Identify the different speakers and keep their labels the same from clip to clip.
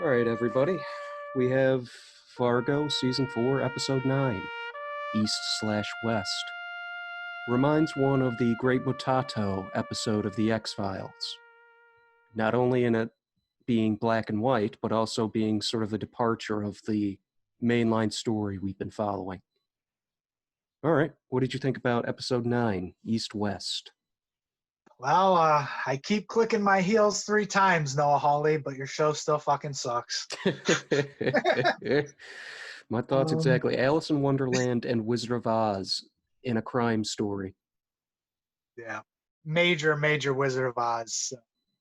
Speaker 1: All right, everybody. We have Fargo Season 4, Episode 9, East/West. Reminds one of the Great Mutato episode of The X-Files. Not only in it being black and white, but also being sort of a departure of the mainline story we've been following. All right, what did you think about Episode 9, East/West?
Speaker 2: Well, I keep clicking my heels 3 times, Noah Hawley, but your show still fucking sucks.
Speaker 1: My thoughts
Speaker 2: Um,
Speaker 1: exactly. Alice in Wonderland and Wizard of Oz in a crime story.
Speaker 2: yeah, major Wizard of Oz.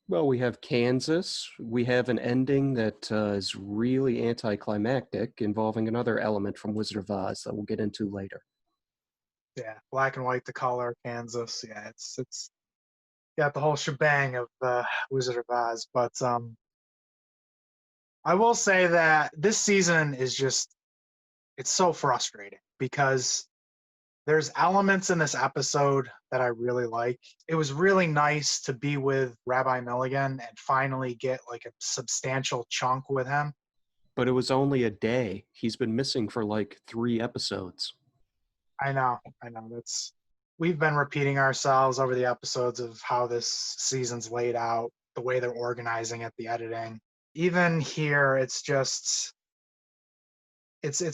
Speaker 1: Well, we have Kansas. We have an ending that is really anticlimactic, involving another element from Wizard of Oz that we'll get into later.
Speaker 2: Yeah, black and white, the color, Kansas. Yeah, it's got the whole shebang of Wizard of Oz. But I will say that this season is it's so frustrating because there's elements in this episode that I really like. It was really nice to be with Rabbi Milligan and finally get like a substantial chunk with him.
Speaker 1: But it was only a day. He's been missing for like 3 episodes.
Speaker 2: I know. We've been repeating ourselves over the episodes of how this season's laid out, the way they're organizing it, the editing. Even here, it's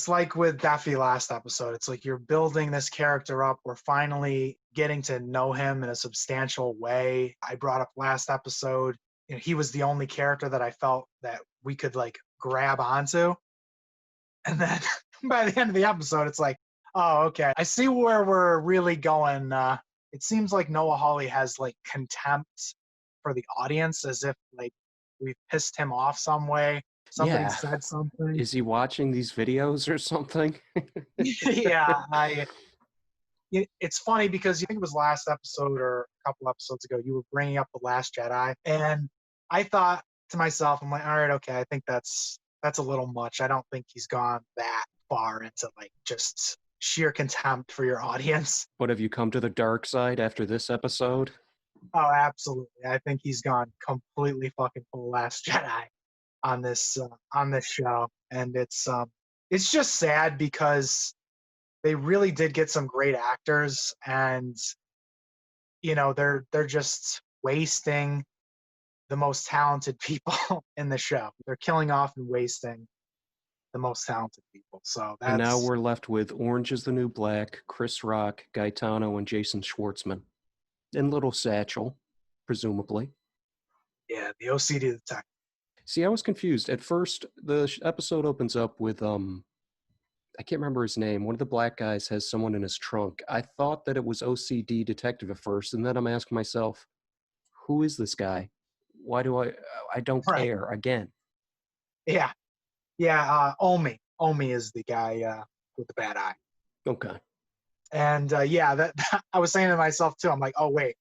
Speaker 2: like with Daffy last episode. It's like you're building this character up. We're finally getting to know him in a substantial way. I brought up last episode, he was the only character that I felt that we could like grab onto. And then by the end of the episode, it's like, oh, okay, I see where we're really going. It seems like Noah Hawley has like contempt for the audience, as if like we've pissed him off some way. Somebody
Speaker 1: Yeah.
Speaker 2: said something.
Speaker 1: Is he watching these videos or something?
Speaker 2: Yeah, it's funny because you think it was last episode or a couple episodes ago, you were bringing up The Last Jedi, and I thought to myself, I'm like, all right, okay, I think that's a little much. I don't think he's gone that far into like just sheer contempt for your audience.
Speaker 1: But have you come to the dark side after this episode?
Speaker 2: Oh, absolutely. I think he's gone completely fucking full Last Jedi on this show, and it's just sad because they really did get some great actors, and they're just wasting the most talented people in the show. They're killing off and wasting the most talented people. So
Speaker 1: And now
Speaker 2: that's
Speaker 1: we're left with Orange is the New Black, Chris Rock, Gaetano, and Jason Schwartzman. And Little Satchel, presumably.
Speaker 2: yeah, the OCD detective.
Speaker 1: See, I was confused. At first, the episode opens up with, I can't remember his name. One of the black guys has someone in his trunk. I thought that it was OCD detective at first, and then I'm asking myself, who is this guy? Why do I don't
Speaker 2: Right.
Speaker 1: care again.
Speaker 2: Yeah. Yeah. Omi is the guy with the bad eye.
Speaker 1: Okay.
Speaker 2: And yeah, that I was saying to myself too. I'm like, oh wait,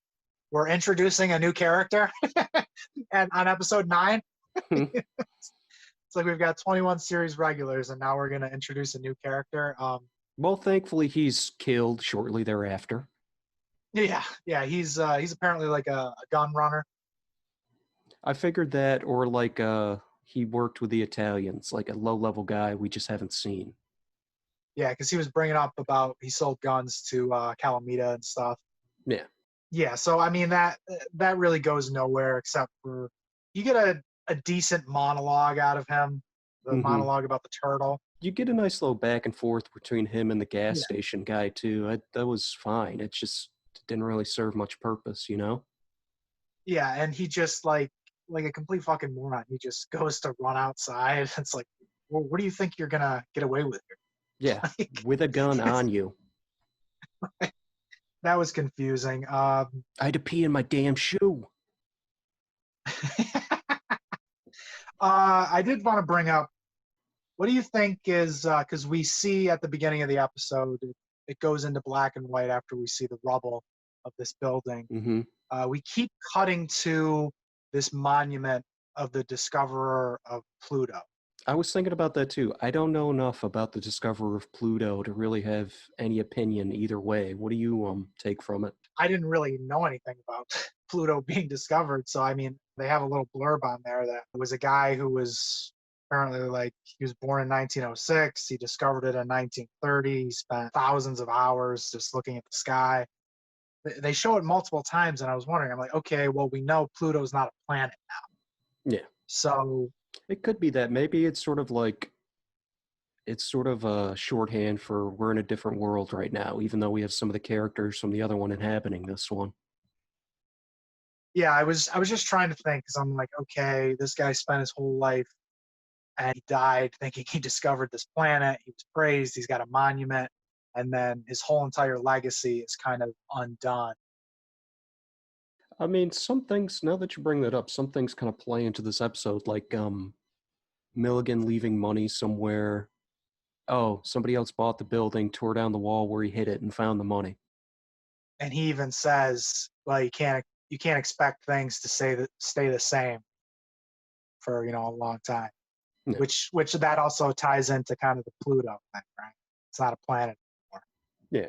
Speaker 2: we're introducing a new character, and on episode 9, it's like we've got 21 series regulars, and now we're gonna introduce a new character.
Speaker 1: Well, thankfully, he's killed shortly thereafter.
Speaker 2: Yeah, he's apparently like a gun runner.
Speaker 1: I figured that, or like he worked with the Italians, like a low-level guy we just haven't seen.
Speaker 2: Yeah, because he was bringing up about he sold guns to Calamita and stuff.
Speaker 1: Yeah.
Speaker 2: Yeah, so I mean that really goes nowhere except for you get a decent monologue out of him, the
Speaker 1: Mm-hmm.
Speaker 2: monologue about the turtle.
Speaker 1: You get a nice little back and forth between him and the gas
Speaker 2: Yeah.
Speaker 1: station guy too. That was fine. It just didn't really serve much purpose, you know?
Speaker 2: Yeah, and he just like a complete fucking moron. He just goes to run outside. It's like, well, what do you think you're gonna get away with here?
Speaker 1: Yeah,
Speaker 2: Like,
Speaker 1: with a gun on you.
Speaker 2: that was confusing.
Speaker 1: I had to pee in my damn shoe.
Speaker 2: I did want to bring up, what do you think is, because we see at the beginning of the episode, it goes into black and white after we see the rubble of this building.
Speaker 1: Mm-hmm.
Speaker 2: We keep cutting to this monument of the discoverer of Pluto.
Speaker 1: I was thinking about that too. I don't know enough about the discoverer of Pluto to really have any opinion either way. What do you take from it?
Speaker 2: I didn't really know anything about Pluto being discovered. So, I mean, they have a little blurb on there that it was a guy who was Apparently, like, he was born in 1906. He discovered it in 1930. He spent thousands of hours just looking at the sky. They show it multiple times, and I was wondering, I'm like, okay, well, we know Pluto's not a planet.
Speaker 1: Yeah.
Speaker 2: So,
Speaker 1: It could be that. Maybe it's sort of like it's sort of a shorthand for we're in a different world right now, even though we have some of the characters from the other one inhabiting this one.
Speaker 2: yeah, I was just trying to think because I'm like, okay, this guy spent his whole life and he died thinking he discovered this planet. He was praised. He's got a monument, and then his whole entire legacy is kind of undone.
Speaker 1: I mean, some things, now that you bring that up, some things kind of play into this episode, like Milligan leaving money somewhere. Oh, somebody else bought the building, tore down the wall where he hid it, and found the money.
Speaker 2: And he even says, well, you can't expect things to stay the same for a long time.
Speaker 1: Yeah.
Speaker 2: Which that also ties into kind of the Pluto thing, right? It's not a planet anymore.
Speaker 1: Yeah.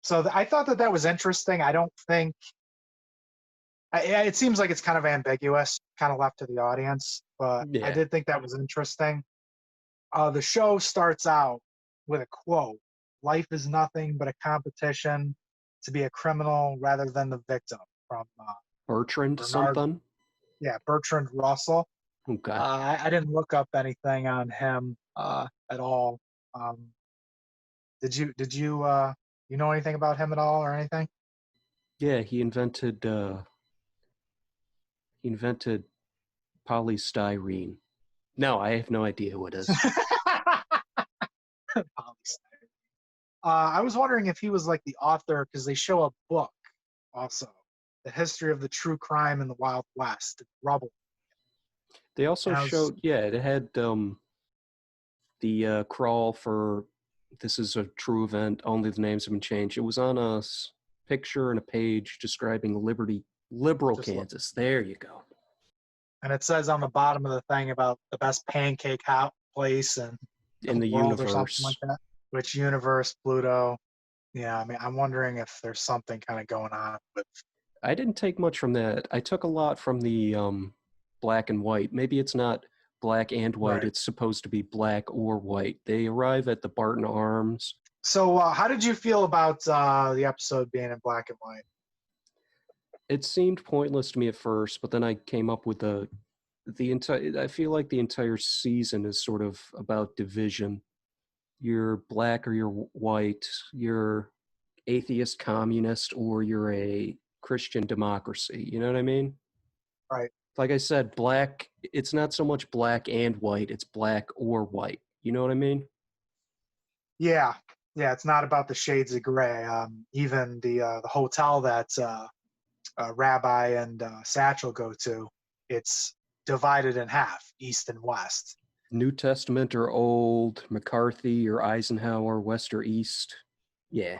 Speaker 2: So I thought that was interesting. I don't think it seems like it's kind of ambiguous, kind of left to the audience, but I
Speaker 1: Yeah.
Speaker 2: did think that was interesting. The show starts out with a quote: "Life is nothing but a competition to be a criminal rather than the victim," from
Speaker 1: Bertrand
Speaker 2: Bernard,
Speaker 1: something?
Speaker 2: yeah, Bertrand Russell.
Speaker 1: Okay.
Speaker 2: I didn't look up anything on him at all. Um, did you you know anything about him at all or anything?
Speaker 1: Yeah, he invented polystyrene. No, I have no idea who it is.
Speaker 2: I was wondering if he was like the author because they show a book also, the history of the true crime in the Wild West, Rubble.
Speaker 1: They also
Speaker 2: And I was
Speaker 1: showed, yeah, it had the crawl for this is a true event, only the names have been changed. It was on a picture and a page describing liberal
Speaker 2: just look,
Speaker 1: Kansas. There you go.
Speaker 2: and it says on the bottom of the thing about the best pancake house place in
Speaker 1: In
Speaker 2: the
Speaker 1: the
Speaker 2: world or something like
Speaker 1: universe.
Speaker 2: that. Which universe, Pluto? Yeah, I mean, I'm wondering if there's something kind of going on with.
Speaker 1: I didn't take much from that. I took a lot from the black and white. Maybe it's not black and white.
Speaker 2: Right.
Speaker 1: It's supposed to be black or white. They arrive at the Barton Arms.
Speaker 2: So, how did you feel about the episode being in black and white?
Speaker 1: It seemed pointless to me at first, but then I came up with the entire. I feel like the entire season is sort of about division. You're black or you're white. You're atheist communist or you're a Christian democracy. You know what I mean?
Speaker 2: Right.
Speaker 1: Like I said, black, it's not so much black and white, it's black or white. You know what I mean?
Speaker 2: Yeah, yeah. It's not about the shades of gray. Even the hotel that Rabbi and Satchel go to, it's divided in half, east and west.
Speaker 1: New Testament or Old, McCarthy or Eisenhower, West or East. Yeah.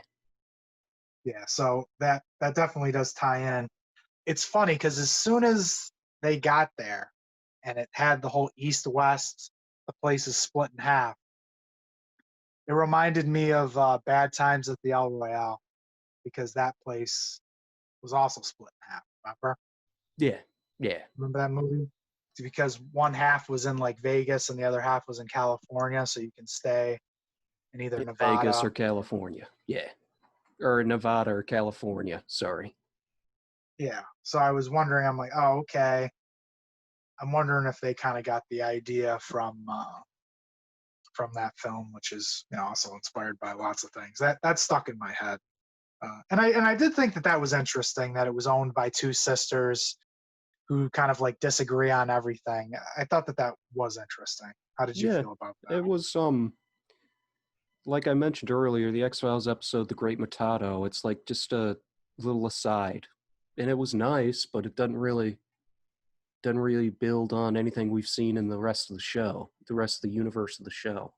Speaker 2: Yeah, so that definitely does tie in. It's funny because as soon as they got there, and it had the whole east west, the place is split in half. It reminded me of Bad Times at the El Royale because that place was also split in half. Remember?
Speaker 1: Yeah. Yeah.
Speaker 2: Remember that movie? It's because one half was in like Vegas and the other half was in California, so you can stay in either
Speaker 1: In Vegas
Speaker 2: Nevada.
Speaker 1: or California. Yeah. Or Nevada or California. Sorry.
Speaker 2: Yeah. So I was wondering, I'm like, oh, okay. I'm wondering if they kind of got the idea from that film, which is also inspired by lots of things. That stuck in my head, and I did think that was interesting that it was owned by two sisters who kind of like disagree on everything. I thought that was interesting. How did you
Speaker 1: Yeah.
Speaker 2: feel about that?
Speaker 1: It was like I mentioned earlier, the X-Files episode The Great Mutado, it's like just a little aside. And it was nice, but it doesn't really build on anything we've seen in the rest of the show, the rest of the universe of the show.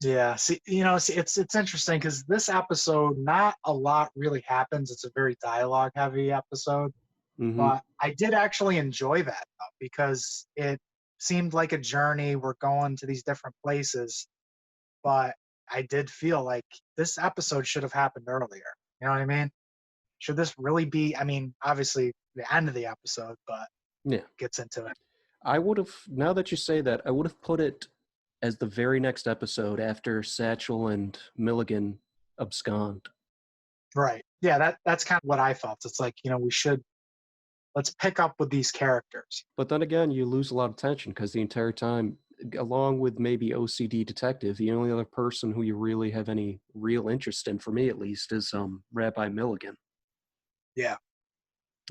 Speaker 2: Yeah, see, it's interesting because this episode, not a lot really happens. It's a very dialogue heavy episode,
Speaker 1: Mm-hmm.
Speaker 2: but I did actually enjoy that though, because it seemed like a journey. We're going to these different places, but I did feel like this episode should have happened earlier. You know what I mean? Should this really be? I mean, obviously the end of the episode, but
Speaker 1: Yeah.
Speaker 2: gets into it.
Speaker 1: I would have, now that you say that, I would have put it as the very next episode after Satchel and Milligan abscond.
Speaker 2: Right. Yeah, that's kind of what I felt. It's like, let's pick up with these characters.
Speaker 1: But then again, you lose a lot of tension because the entire time, along with maybe OCD Detective, the only other person who you really have any real interest in, for me at least, is Rabbi Milligan.
Speaker 2: Yeah.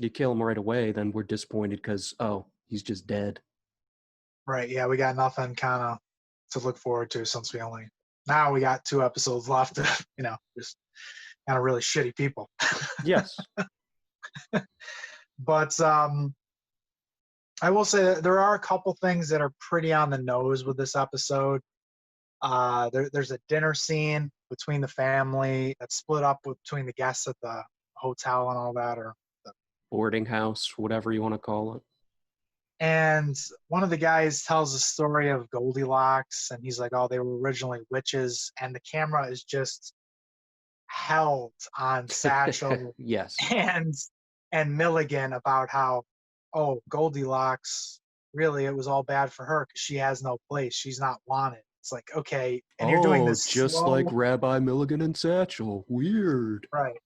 Speaker 1: You kill him right away, then we're disappointed because, oh, he's just dead.
Speaker 2: Right. Yeah, we got nothing kind of to look forward to since now we got 2 episodes left of, just kind of really shitty people.
Speaker 1: Yes.
Speaker 2: But I will say that there are a couple things that are pretty on the nose with this episode. There's a dinner scene between the family that's split up between the guests at the hotel and all that, or the
Speaker 1: Boarding house, whatever you want to call it.
Speaker 2: and one of the guys tells a story of Goldilocks, and he's like, oh, they were originally witches, and the camera is just held on Satchel
Speaker 1: Yes.
Speaker 2: and Milligan about how, oh, Goldilocks, really, it was all bad for her because she has no place. She's not wanted. It's like, okay, and you're doing this
Speaker 1: just
Speaker 2: slow,
Speaker 1: like Rabbi Milligan and Satchel. Weird.
Speaker 2: right?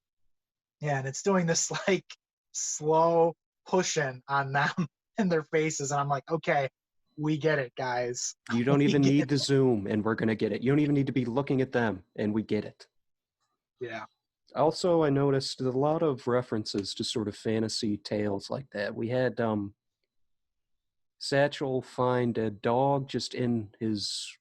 Speaker 2: Yeah, and it's doing this like slow pushing on them in their faces, and I'm like, okay, we get it, guys.
Speaker 1: You don't
Speaker 2: We
Speaker 1: even
Speaker 2: get
Speaker 1: need to zoom, and we're gonna get it. You don't even need to be looking at them, and we get it.
Speaker 2: Yeah,
Speaker 1: Also, I noticed a lot of references to sort of fantasy tales like that. We had Satchel find a dog just in his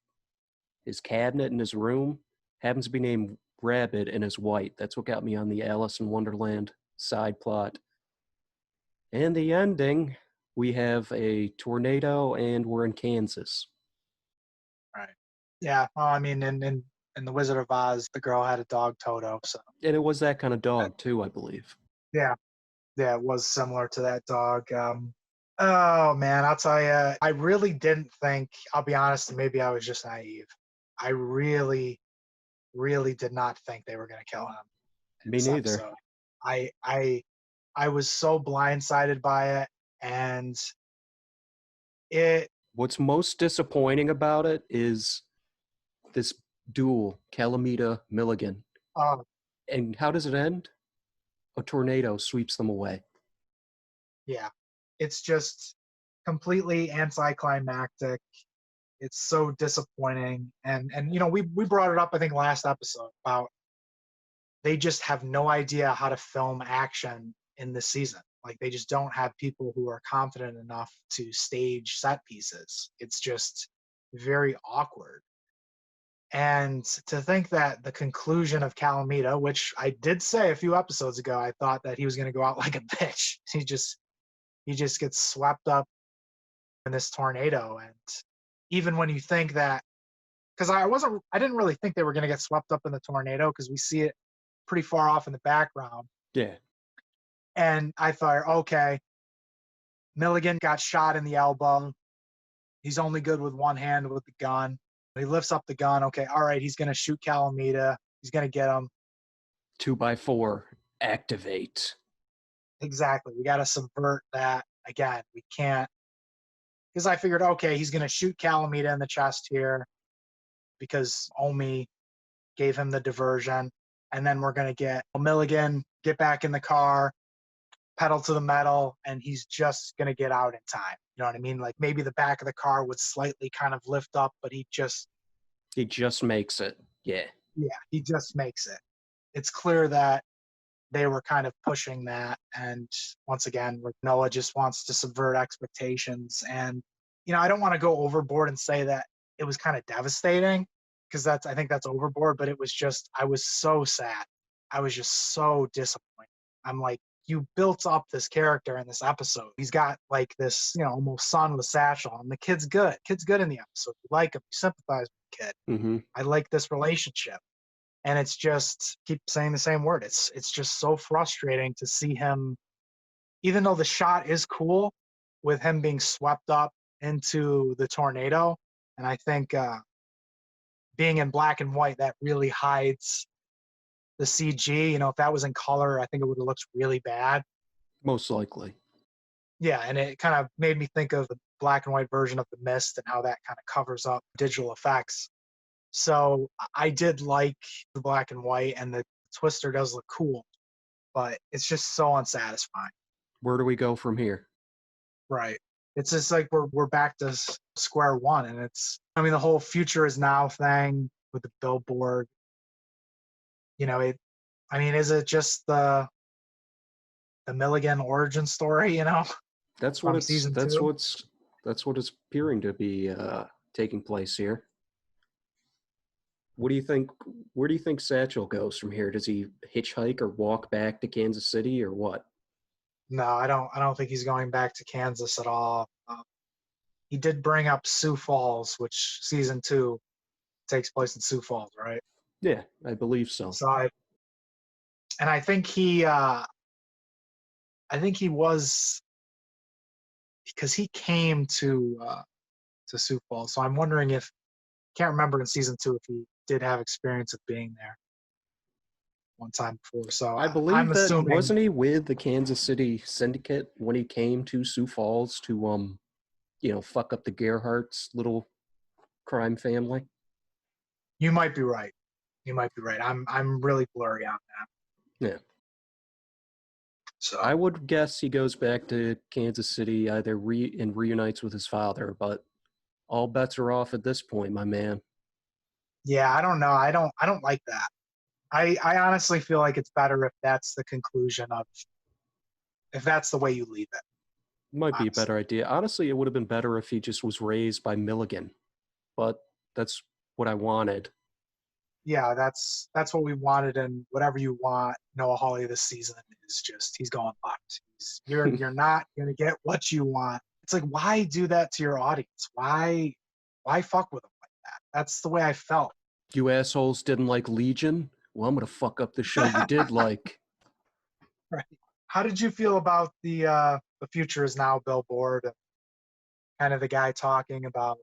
Speaker 1: cabinet in his room. Happens to be named Rabbit and is white. That's what got me on the Alice in Wonderland side plot. And the ending, we have a tornado and we're in Kansas.
Speaker 2: right. Yeah, well, I mean, in the Wizard of Oz, the girl had a dog, Toto. So
Speaker 1: And it was that kind of dog too, I believe.
Speaker 2: yeah, yeah, it was similar to that dog. Oh man, I'll tell you, I really didn't think. I'll be honest, maybe I was just naive. I really, really did not think they were going to kill him in
Speaker 1: Me
Speaker 2: this
Speaker 1: neither.
Speaker 2: episode. I was so blindsided by it, and it.
Speaker 1: What's most disappointing about it is this duel, Calamita Milligan.
Speaker 2: Uh,
Speaker 1: And how does it end? A tornado sweeps them away.
Speaker 2: yeah, it's just completely anticlimactic. It's so disappointing, and we brought it up, I think, last episode about they just have no idea how to film action in this season. Like they just don't have people who are confident enough to stage set pieces. It's just very awkward. And to think that the conclusion of Calamita, which I did say a few episodes ago, I thought that he was going to go out like a bitch. He just gets swept up in this tornado. And even when you think that, because I didn't really think they were going to get swept up in the tornado because we see it pretty far off in the background.
Speaker 1: Yeah.
Speaker 2: And I thought, okay, Milligan got shot in the elbow. He's only good with one hand with the gun. He lifts up the gun. Okay, all right, he's going to shoot Calamita. He's going to get him.
Speaker 1: 2x4, activate.
Speaker 2: Exactly. We got to subvert that. Again, we can't. Because I figured, okay, he's going to shoot Calamita in the chest here because Omi gave him the diversion. And then we're going to get Milligan, get back in the car, pedal to the metal, and he's just going to get out in time. You know what I mean? Like maybe the back of the car would slightly kind of lift up, but he just
Speaker 1: makes it. Yeah.
Speaker 2: Yeah, he just makes it. It's clear that they were kind of pushing that. And once again, Noah just wants to subvert expectations. And, I don't want to go overboard and say that it was kind of devastating because I think that's overboard, but it was just, I was so sad. I was just so disappointed. I'm like, you built up this character in this episode. He's got like this, almost son with Satchel, and the kid's good. Kid's good in the episode. You like him. You sympathize with the kid.
Speaker 1: Mm-hmm.
Speaker 2: I like this relationship. And it's just, keep saying the same word. It's just so frustrating to see him, even though the shot is cool with him being swept up into the tornado. And I think being in black and white, that really hides the CG. If that was in color, I think it would have looked really bad.
Speaker 1: Most likely.
Speaker 2: Yeah, and it kind of made me think of the black and white version of the Mist and how that kind of covers up digital effects. So I did like the black and white, and the Twister does look cool, but it's just so unsatisfying.
Speaker 1: Where do we go from here?
Speaker 2: Right. It's just like we're back to square one, and it's, I mean, the whole future is now thing with the billboard. It. I mean, is it just the Milligan origin story?
Speaker 1: That's what
Speaker 2: From
Speaker 1: it's
Speaker 2: season
Speaker 1: that's
Speaker 2: two.
Speaker 1: what's that's what is appearing to be taking place here. What do you think? Where do you think Satchel goes from here? Does he hitchhike or walk back to Kansas City or what?
Speaker 2: No, I don't. I don't think he's going back to Kansas at all. He did bring up Sioux Falls, which season two takes place in Sioux Falls, right?
Speaker 1: Yeah, I believe so.
Speaker 2: So and I think he was, because he came to Sioux Falls. So I'm wondering if, can't remember in season two if he did have experience of being there one time before. So
Speaker 1: I
Speaker 2: I'm
Speaker 1: believe that
Speaker 2: assuming,
Speaker 1: wasn't he with the Kansas City Syndicate when he came to Sioux Falls to fuck up the Gerhardt's little crime family.
Speaker 2: you might be right. You might be right. I'm really blurry on that.
Speaker 1: Yeah.
Speaker 2: So
Speaker 1: I would guess he goes back to Kansas City either and reunites with his father, but all bets are off at this point, my man.
Speaker 2: yeah, I don't know. I don't like that. I honestly feel like it's better if that's the conclusion of, if that's the way you leave it.
Speaker 1: Might be a
Speaker 2: Honestly.
Speaker 1: better idea. Honestly, it would have been better if he just was raised by Milligan, but that's what I wanted.
Speaker 2: Yeah, that's what we wanted, and whatever you want Noah Hawley this season is just, he's going left. You're not gonna get what you want. It's like, why do that to your audience? Why fuck with them like that? That's the way I felt.
Speaker 1: You assholes didn't like Legion? Well, I'm gonna fuck up the show you did like.
Speaker 2: Right. How did you feel about the future is now billboard, and kind of the guy talking about,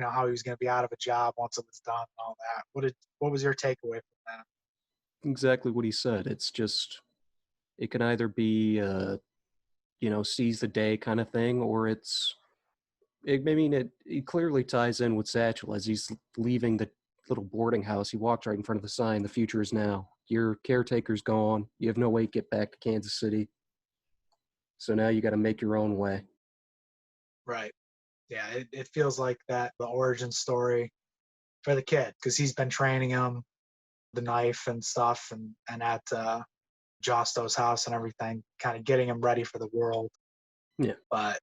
Speaker 2: how he was going to be out of a job once it was done and all that? What was your takeaway from that?
Speaker 1: Exactly what he said. It's just, it can either be, seize the day kind of thing, or it clearly ties in with Satchel as he's leaving the little boarding house. He walked right in front of the sign, "The future is now. Your caretaker's gone. You have no way to get back to Kansas City. So now you got to make your own way."
Speaker 2: Right. Yeah, it feels like that, the origin story for the kid, because he's been training him the knife and stuff, and at Josto's house and everything, kind of getting him ready for the world.
Speaker 1: Yeah.
Speaker 2: But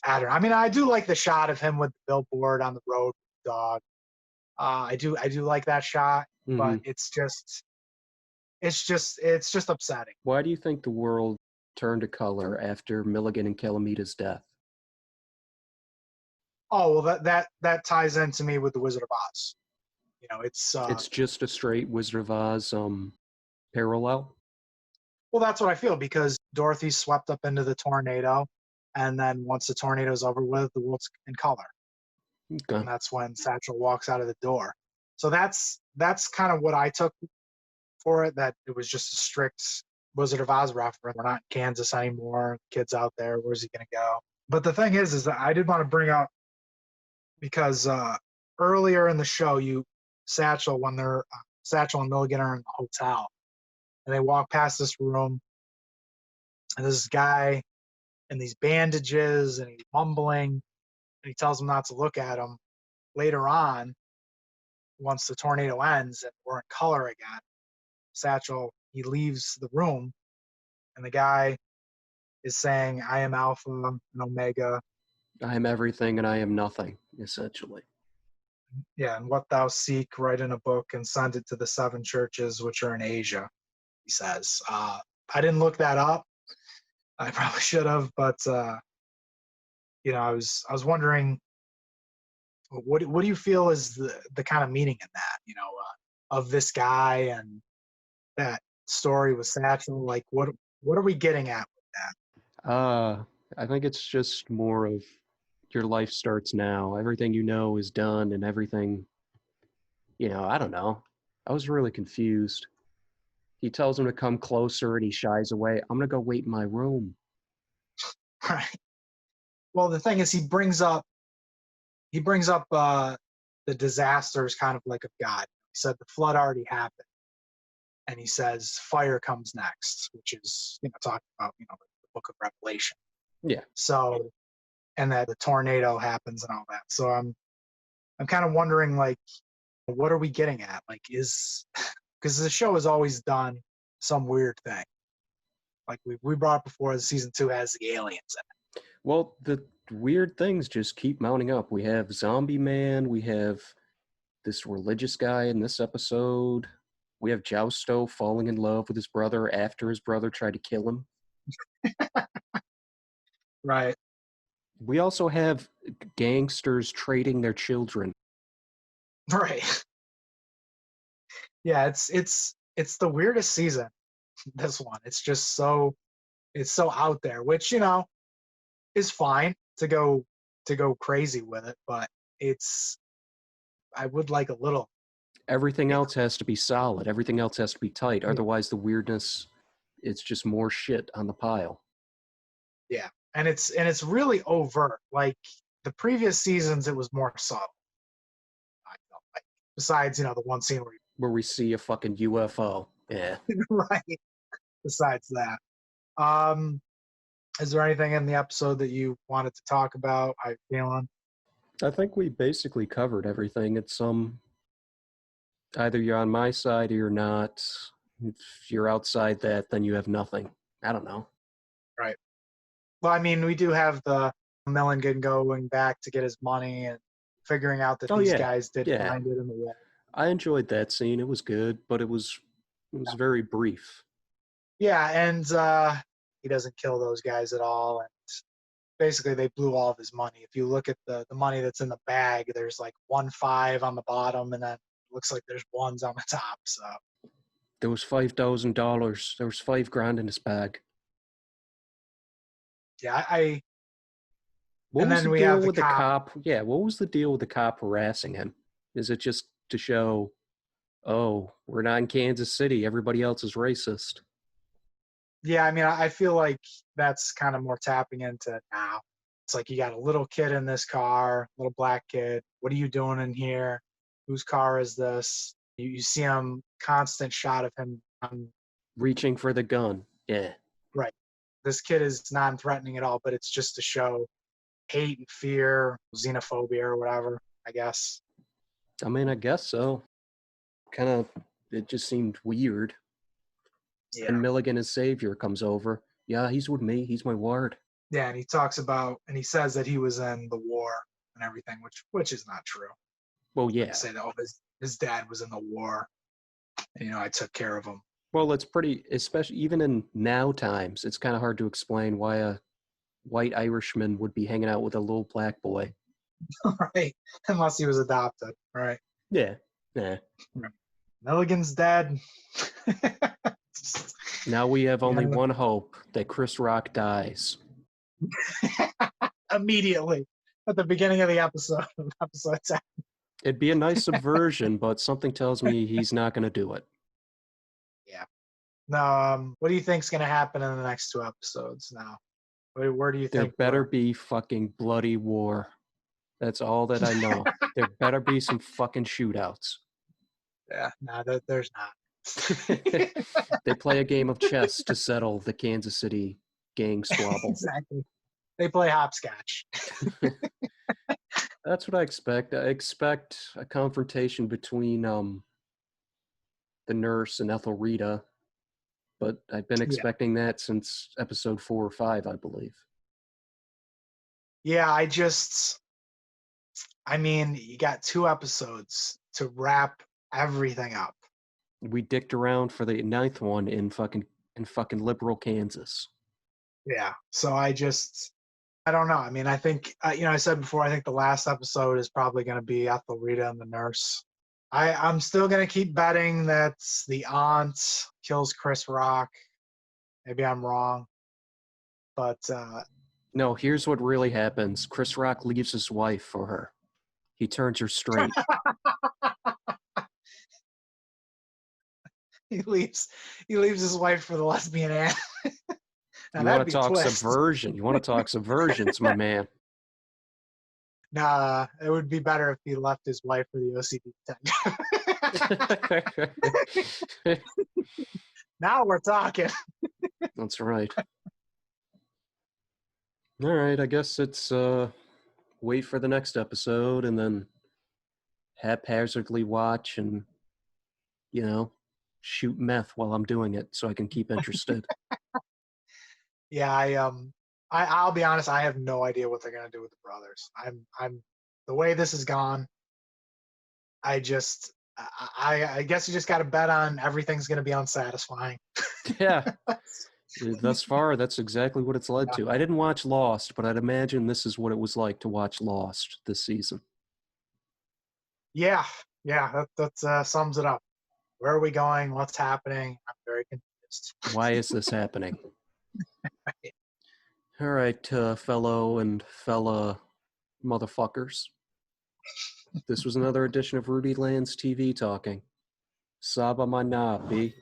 Speaker 2: I don't know. I mean, I do like the shot of him with the billboard on the road with the dog. I do like that shot,
Speaker 1: Mm-hmm.
Speaker 2: but it's just upsetting.
Speaker 1: Why do you think the world turned to color after Milligan and Calamita's death?
Speaker 2: Oh well, that ties into me with the Wizard of Oz.
Speaker 1: It's just a straight Wizard of Oz parallel.
Speaker 2: Well, that's what I feel, because Dorothy's swept up into the tornado, and then once the tornado's over with, the world's in color,
Speaker 1: Okay.
Speaker 2: and that's when Satchel walks out of the door. So that's kind of what I took for it, that it was just a strict Wizard of Oz reference. We're not in Kansas anymore. Kids out there, where's he gonna go? But the thing is that I did want to bring up, because earlier in the show, Satchel and Milligan are in the hotel, and they walk past this room, and this guy in these bandages, and he's mumbling, and he tells them not to look at him. Later on, once the tornado ends and we're in color again, Satchel, he leaves the room, and the guy is saying, "I am Alpha and Omega."
Speaker 1: I am everything and I am nothing, essentially.
Speaker 2: Yeah, and what thou seek, write in a book and send it to the 7 churches which are in Asia, he says. I didn't look that up. I probably should have, but I was wondering, what do you feel is the kind of meaning in that, of this guy and that story with Satchel? Like, what are we getting at with that?
Speaker 1: I think it's just more of your life starts now. Everything you know is done and everything, I don't know. I was really confused. He tells him to come closer and he shies away. I'm going to go wait in my room.
Speaker 2: Right. Well, the thing is, he brings up the disasters kind of like of God. He said the flood already happened, and he says fire comes next, which is talking about the Book of Revelation.
Speaker 1: Yeah.
Speaker 2: So, and that the tornado happens and all that. So I'm kind of wondering, like, what are we getting at? Like, because the show has always done some weird thing. Like we brought up before, the season 2 has the aliens in it.
Speaker 1: Well, the weird things just keep mounting up. We have Zombie Man. We have this religious guy in this episode. We have Jousto falling in love with his brother after his brother tried to kill him.
Speaker 2: Right.
Speaker 1: We also have gangsters trading their children.
Speaker 2: Right. Yeah, it's the weirdest season. This one. It's just it's so out there, which is fine to go crazy with it, but I would like a little.
Speaker 1: Everything else has to be solid. Everything else has to be tight. Otherwise, the weirdness, it's just more shit on the pile.
Speaker 2: Yeah, and it's really overt. Like the previous seasons, it was more subtle. I felt like, besides the one scene
Speaker 1: where we see a fucking UFO. Yeah.
Speaker 2: Right. Besides that, is there anything in the episode that you wanted to talk about? How you feeling?
Speaker 1: I think we basically covered everything. It's either you're on my side or you're not. If you're outside that, then you have nothing. I don't know.
Speaker 2: Right. Well, I mean, we do have the Milligan going back to get his money and figuring out that these guys did find it in the wall.
Speaker 1: I enjoyed that scene. It was good, but it was very brief.
Speaker 2: Yeah, and he doesn't kill those guys at all. And basically, they blew all of his money. If you look at the money that's in the bag, there's like 1.5 on the bottom, and then it looks like there's ones on the top. So
Speaker 1: there was $5,000. There was $5,000 in his bag.
Speaker 2: Yeah,
Speaker 1: What was the deal with the cop? Yeah, what was the deal with the cop harassing him? Is it just to show, oh, we're not in Kansas City, everybody else is racist?
Speaker 2: Yeah, I mean, I feel like that's kind of more tapping into now. It's like you got a little kid in this car, little black kid. What are you doing in here? Whose car is this? You see him, constant shot of him
Speaker 1: reaching for the gun. Yeah.
Speaker 2: Right. This kid is non-threatening at all, but it's just to show hate and fear, xenophobia or whatever, I guess.
Speaker 1: I mean, I guess so. Kind of, it just seemed weird. Yeah. And Milligan, his savior, comes over. Yeah, he's with me. He's my ward.
Speaker 2: Yeah, and he talks about, and he says that he was in the war and everything, which is not true.
Speaker 1: Well, yeah.
Speaker 2: Say that, his dad was in the war, and, I took care of him.
Speaker 1: Well, it's pretty, especially even in now times, it's kind of hard to explain why a white Irishman would be hanging out with a little black boy.
Speaker 2: Right. Unless he was adopted, right?
Speaker 1: Yeah. Yeah.
Speaker 2: Milligan's dead.
Speaker 1: Now we have only one hope, that Chris Rock dies.
Speaker 2: Immediately. At the beginning of the episode 10.
Speaker 1: It'd be a nice subversion, but something tells me he's not going to do it.
Speaker 2: Yeah. What do you think's going to happen in the next 2 episodes now? Where do you think?
Speaker 1: There better be fucking bloody war. That's all that I know. There better be some fucking shootouts.
Speaker 2: Yeah, no, there's not.
Speaker 1: They play a game of chess to settle the Kansas City gang squabble.
Speaker 2: Exactly. They play hopscotch.
Speaker 1: That's what I expect. I expect a confrontation between the nurse and Ethelrita, but I've been expecting that since episode 4 or 5, I believe.
Speaker 2: Yeah, I mean, you got 2 episodes to wrap everything up.
Speaker 1: We dicked around for the 9th one in fucking liberal Kansas.
Speaker 2: Yeah, so I don't know. I mean, I think, I said before, I think the last episode is probably going to be Ethelrita and the nurse. I'm still going to keep betting that the aunt kills Chris Rock. Maybe I'm wrong. But
Speaker 1: no, here's what really happens. Chris Rock leaves his wife for her. He turns her straight.
Speaker 2: He leaves his wife for the lesbian aunt. Now
Speaker 1: You want
Speaker 2: that'd
Speaker 1: to
Speaker 2: be a
Speaker 1: talk
Speaker 2: twist.
Speaker 1: subversion? You want to talk subversions, my man?
Speaker 2: Nah, it would be better if he left his wife for the OCD detective. Now we're talking.
Speaker 1: That's right. All right, I guess it's wait for the next episode and then haphazardly watch and, you know, shoot meth while I'm doing it so I can keep interested.
Speaker 2: Yeah, I'll be honest, I have no idea what they're gonna do with the brothers. I'm the way this has gone, I just I guess you just gotta bet on everything's gonna be unsatisfying.
Speaker 1: Yeah. Thus far, that's exactly what it's led to. I didn't watch Lost, but I'd imagine this is what it was like to watch Lost this season.
Speaker 2: Yeah, that sums it up. Where are we going? What's happening? I'm very confused.
Speaker 1: Why is this happening? All right, fellow and fella motherfuckers. This was another edition of Ruudi Land's TV Talking. Saba Mana, B.